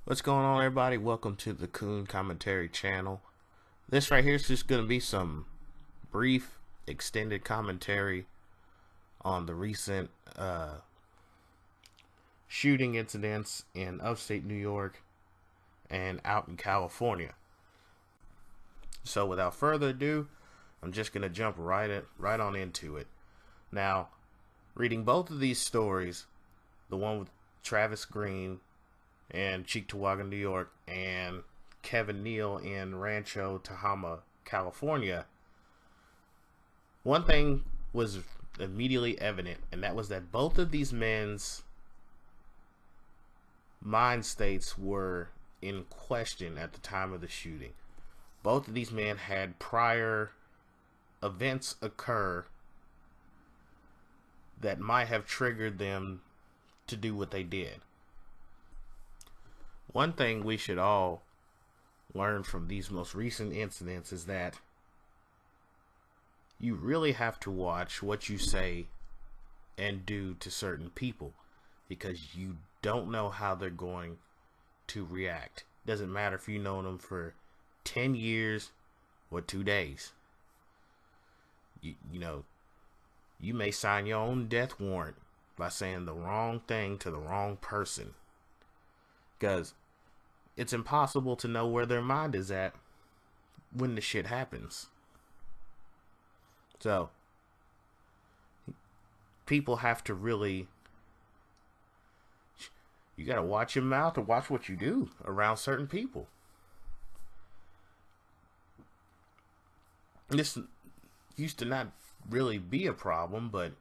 What's going on, everybody? Welcome to the Coon Commentary channel. This right here is just going to be some brief, extended commentary on the recent shooting incidents in upstate New York and out in California. So without further ado, I'm just going to jump right on into it. Now, reading both of these stories, the one with Travis Green and Cheektowaga, New York, and Kevin Neal in Rancho Tehama, California, one thing was immediately evident, and that was that both of these men's mind states were in question at the time of the shooting. Both of these men had prior events occur that might have triggered them to do what they did. One thing we should all learn from these most recent incidents is that you really have to watch what you say and do to certain people, because you don't know how they're going to react. Doesn't matter if you've known them for 10 years or 2 days. You know, you may sign your own death warrant by saying the wrong thing to the wrong person, because it's impossible to know where their mind is at when the shit happens. So people have to really, you gotta watch your mouth or watch what you do around certain people. This used to not really be a problem, but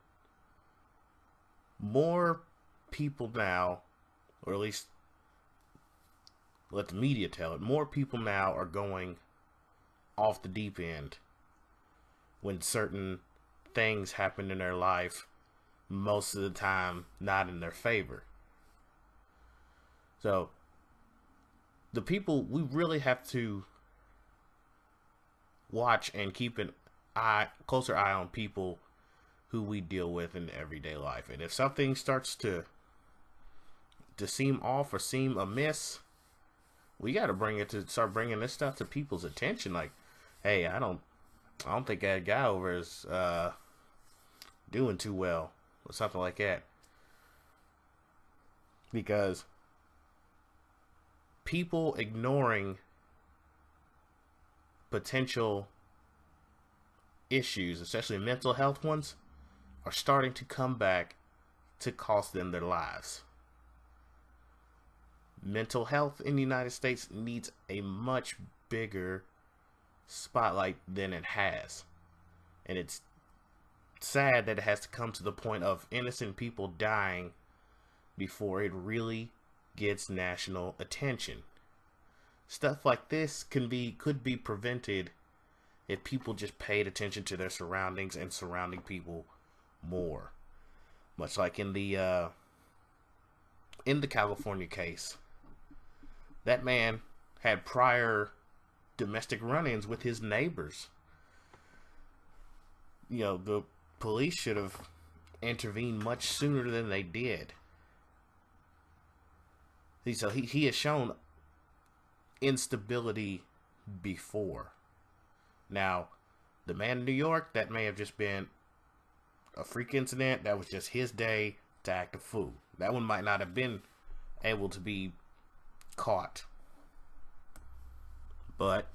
more people now, or at least let the media tell it, more people now are going off the deep end when certain things happen in their life, most of the time not in their favor. So the people, we really have to watch and keep an closer eye on people who we deal with in everyday life. And if something starts to seem off or seem amiss, we got to start bringing this stuff to people's attention. Like, hey, I don't think that guy over is doing too well, or something like that. Because people ignoring potential issues, especially mental health ones, are starting to come back to cost them their lives. Mental health in the United States needs a much bigger spotlight than it has. And it's sad that it has to come to the point of innocent people dying before it really gets national attention. Stuff like this could be prevented if people just paid attention to their surroundings and surrounding people more. Much like in the California case, that man had prior domestic run-ins with his neighbors. You know, the police should have intervened much sooner than they did. So he has shown instability before. Now, the man in New York, that may have just been a freak incident. That was just his day to act a fool. That one might not have been able to be caught. But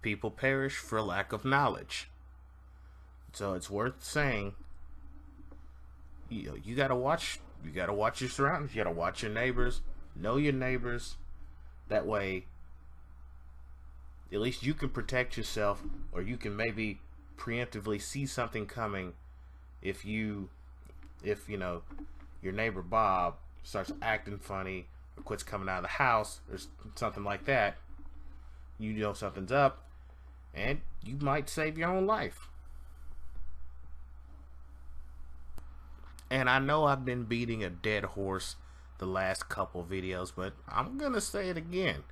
people perish for lack of knowledge. So it's worth saying, you gotta watch your surroundings. You gotta watch your neighbors, know your neighbors. That way, at least you can protect yourself, or you can maybe preemptively see something coming. If you know your neighbor Bob starts acting funny or quits coming out of the house or something like that, you know something's up, and you might save your own life. And I know I've been beating a dead horse the last couple videos, but I'm gonna say it again.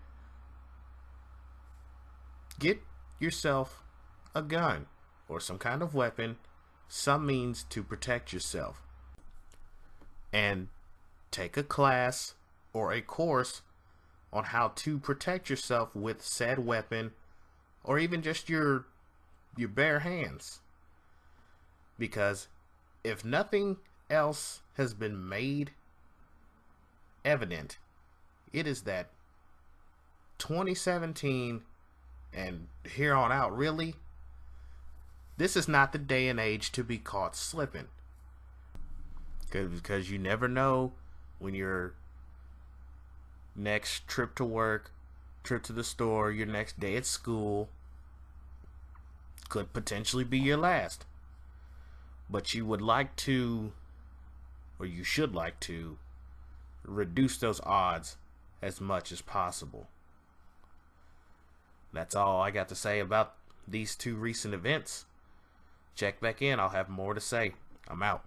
Get yourself a gun or some kind of weapon, some means to protect yourself, and take a class or a course on how to protect yourself with said weapon, or even just your bare hands. Because if nothing else has been made evident, it is that 2017 and here on out, really, this is not the day and age to be caught slipping. Because you never know when your next trip to work, trip to the store, your next day at school could potentially be your last. But you would like to, or you should like to, reduce those odds as much as possible. That's all I got to say about these two recent events. Check back in, I'll have more to say. I'm out.